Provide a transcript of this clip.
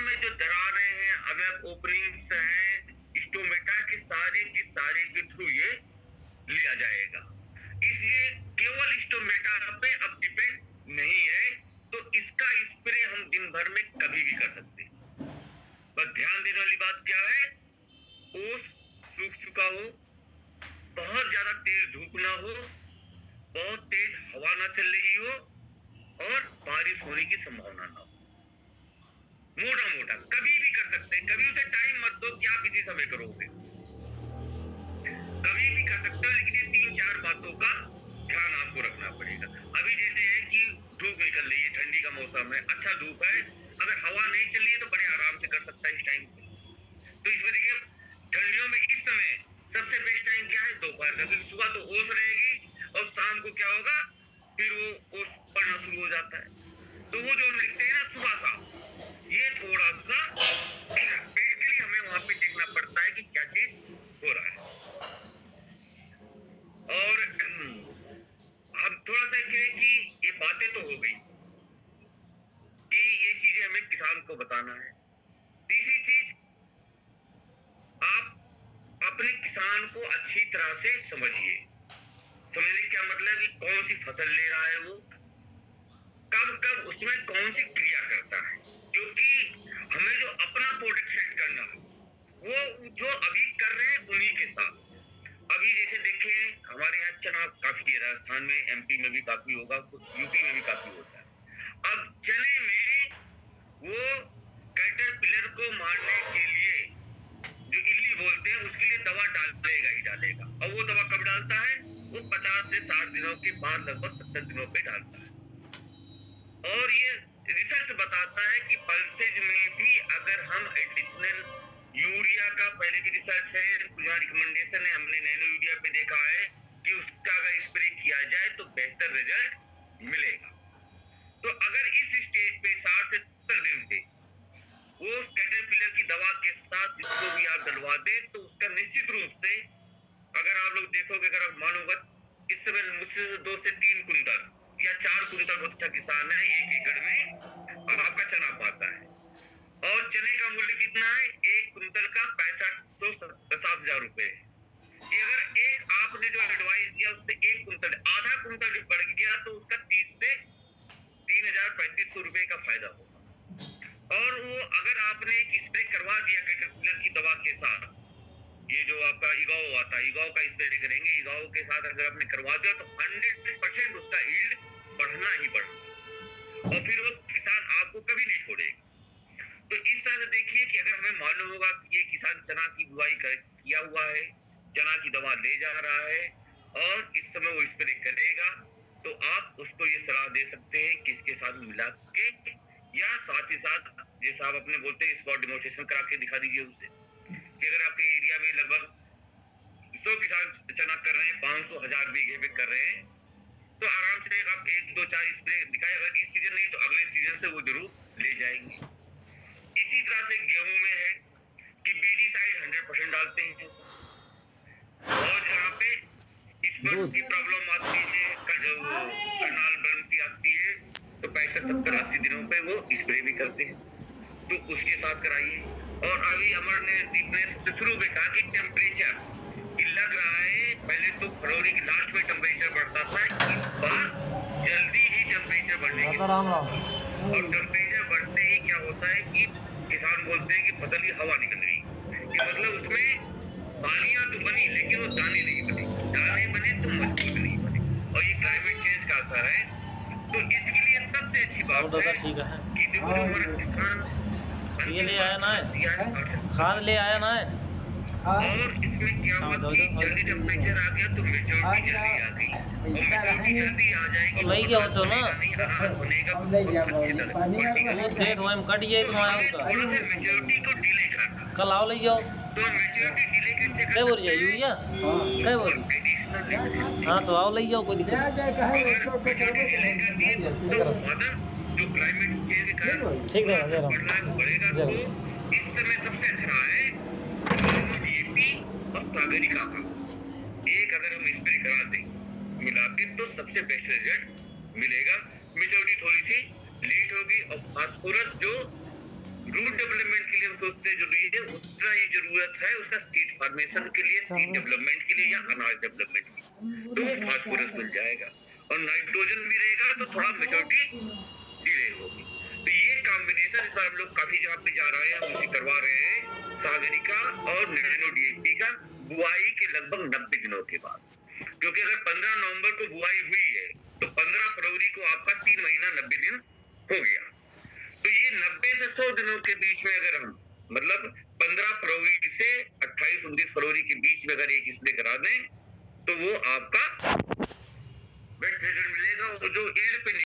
में जो दरारें हैं, अगर ओपनिंग्स हैं, स्टोमेटा के सारे के थ्रू ये लिया जाएगा। इसलिए केवल स्टोमेटा पे अब डिपेंड नहीं है, तो इसका स्प्रे हम दिन भर में कभी भी कर सकते हैं। बस ध्यान देने वाली बात क्या है, ओस सूख चुका हो, बहुत ज्यादा तेज धूप ना हो, बहुत तेज हवा ना चल रही हो और बारिश होने की संभावना ना हो। मोटा मोटा कभी भी कर सकते हैं, कभी उसे टाइम मत दो कि आप इसी समय करोगे, कभी भी कर सकते हो, लेकिन ये 3-4 बातों का ध्यान आपको रखना पड़ेगा। अभी जैसे है कि धूप निकल रही है, ठंडी का मौसम है, अच्छा धूप है, अगर हवा नहीं चल रही है तो बड़े आराम से कर सकता है इस टाइम पे। तो इसमें देखिए ठंडियों में इस समय सबसे बेस्ट टाइम क्या है, दोपहर का, क्योंकि सुबह तो ओस रहेगी और शाम को क्या होगा, फिर वो ओस पड़ना शुरू हो जाता है। तो वो जो हम लिखते हैं ना सुबह शाम, ये थोड़ा सा प्रैक्टिकली हमें वहां पे देखना पड़ता है कि क्या चीज हो रहा है। और हम थोड़ा सा कि ये बातें तो हो गई कि ये चीजें हमें किसान को बताना है। तीसरी चीज, आप अपने किसान को अच्छी तरह से समझिए। समझने क्या मतलब कि कौन सी फसल ले रहा है वो, कब कब उसमें कौन सी क्रिया करता है, क्योंकि हमें जो अपना प्रोडक्ट सेट करना है वो जो अभी कर रहे हैं उन्हीं के साथ। अभी जैसे देखें हमारे यहाँ चना काफी है, राजस्थान में, एमपी में भी काफी होगा, यूपी में भी काफी होता है। अब चने में वो कैटरपिलर को मारने के लिए जो इल्ली बोलते हैं उसके लिए दवा डालेगा ही डालेगा, और वो दवा कब डालता है, वो 50 से 60 दिनों के बाद लगभग 70 दिनों पे डालता है। और ये रिसर्च बताता है कि पल्सेज में भी अगर हम एडिशनल यूरिया का, पहले भी रिसर्च है, रिकमेंडेशन है, हमने नैनो यूरिया पे देखा है कि उसका अगर स्प्रे किया जाए तो बेहतर रिजल्ट मिलेगा। तो अगर इस स्टेज पे 60 से 70 दिन पे वो कैटरपिलर की दवा के साथ इसको भी आप डलवा दे तो उसका निश्चित रूप से, अगर आप लोग देखोगे, अगर आप मानोगे, इस समय मुझसे 2 से 3 कुंटल या 4 कुंटल अच्छा किसान है 1 एकड़ में और आपका चना पाता है, और चने का मूल्य कितना है, 1 कुंटल का 65,000 रुपए है। ये अगर एक आपने जो एडवाइस दिया उससे 1 कुंटल, आधा कुंटल भी बढ़ गया तो उसका 30 से 3,000-3,500 रुपए का फायदा होगा। और वो अगर आपने एक स्प्रे करवा दिया कैटरपिलर की दवा के साथ, ये जो आपका इगाओ आता है, इगाओ का स्प्रे करेंगे, इगाओ के साथ अगर आपने करवा दिया तो 100% उसका यील्ड बढ़ना ही बढ़ना, और फिर वो किसान आपको कभी नहीं छोड़ेगा। तो इस तरह से देखिए कि अगर हमें मालूम होगा कि ये किसान चना की बुआई किया हुआ है, चना की दवा ले जा रहा है और इस समय वो स्प्रे करेगा, तो आप उसको ये सलाह दे सकते हैं कि इसके साथ मिला के, या साथ ही साथ जैसा आप अपने बोलते हैं स्पॉट डेमोन्स्ट्रेशन करा के दिखा दीजिए उसे, कि अगर आपके एरिया में लगभग 100 किसान चना कर रहे हैं, 500-1000 बीघे पे कर रहे हैं, तो आराम से आप 1-2-4 स्प्रे दिखाए, अगर इस सीजन नहीं तो अगले सीजन से वो जरूर ले जाएंगे। इसी तरह से गेहूं में है कि बीडीसाइड 100% डालते हैं, और जहाँ पे स्पॉट की प्रॉब्लम आती है, करनाल बर्न की आती है, तो 65-70-80 दिनों पे वो स्प्रे भी करते हैं, तो उसके साथ कराइए। और अभी अमर ने दीपने से शुरू में कहा कि टेम्परेचर लग रहा है, पहले तो फरवरी के लास्ट में टेम्परेचर बढ़ता था, इस बार जल्दी ही टेम्परेचर बढ़ने की, और टेम्परेचर बढ़ते ही क्या होता है कि किसान बोलते हैं कि फसल की हवा निकल गई, कि मतलब उसमें पानियां तो बनी लेकिन वो दाने नहीं बने, दाने बने तो मजबूत नहीं बने, और ये क्लाइमेट चेंज का असर है। तो इसके लिए सबसे अच्छी बात है कि देखो जो हमारा किसान ये ले आया ना है, खाद ले आया ना है, और इसमें क्या हुआ कि जल्दी टेम्परेचर आ गया तो मेजोरिटी जल्दी आ गई, और मेजोरिटी जल्दी आ जाएगी तो लई गया हो तो ना वो दे दो हम कट जाए तुम्हारा का मेजोरिटी को डिले करना, कल आओ ले जाओ, तो मेजोरिटी डिले कैसे कई बोल जाए यूरिया कई बोल, हाँ तो आओ ले जाओ, कोई दिक्कत जो क्लाइमेट चेंज के कारण ठीक है बढ़ना है वो बढ़ेगा। तो इस समय सबसे अच्छा है डीएपी और सागरिका का एक अगर हम स्प्रे करा दें मिला के तो सबसे बेस्ट रिजल्ट मिलेगा। मेजोरिटी थोड़ी सी लेट होगी, और फास्फोरस जो रूट डेवलपमेंट के लिए हम सोचते हैं जरूरी है, उतना ही जरूरत है उसका सीड फॉर्मेशन के लिए, सीड डेवलपमेंट के लिए या अनाज डेवलपमेंट के लिए, तो वो फास्फोरस मिल जाएगा और नाइट्रोजन भी रहेगा तो थोड़ा मेजोरिटी डिले होगी। तो ये कॉम्बिनेशन इस बार हम लोग काफी जगह पे जा रहे हैं, हम उसे करवा रहे हैं सागरिका और नैनो डीएपी का बुआई के लगभग 90 दिनों के बाद, क्योंकि अगर 15 नवंबर को बुआई हुई है तो 15 फरवरी को आपका 3 महीना 90 दिन हो गया। तो ये 90 से 100 दिनों के बीच में अगर हम मतलब 15 फरवरी से 28-29 फरवरी के बीच में अगर एक स्प्रे करा दें तो वो आपका बेस्ट रिजल्ट मिलेगा और जो ईल्ड पे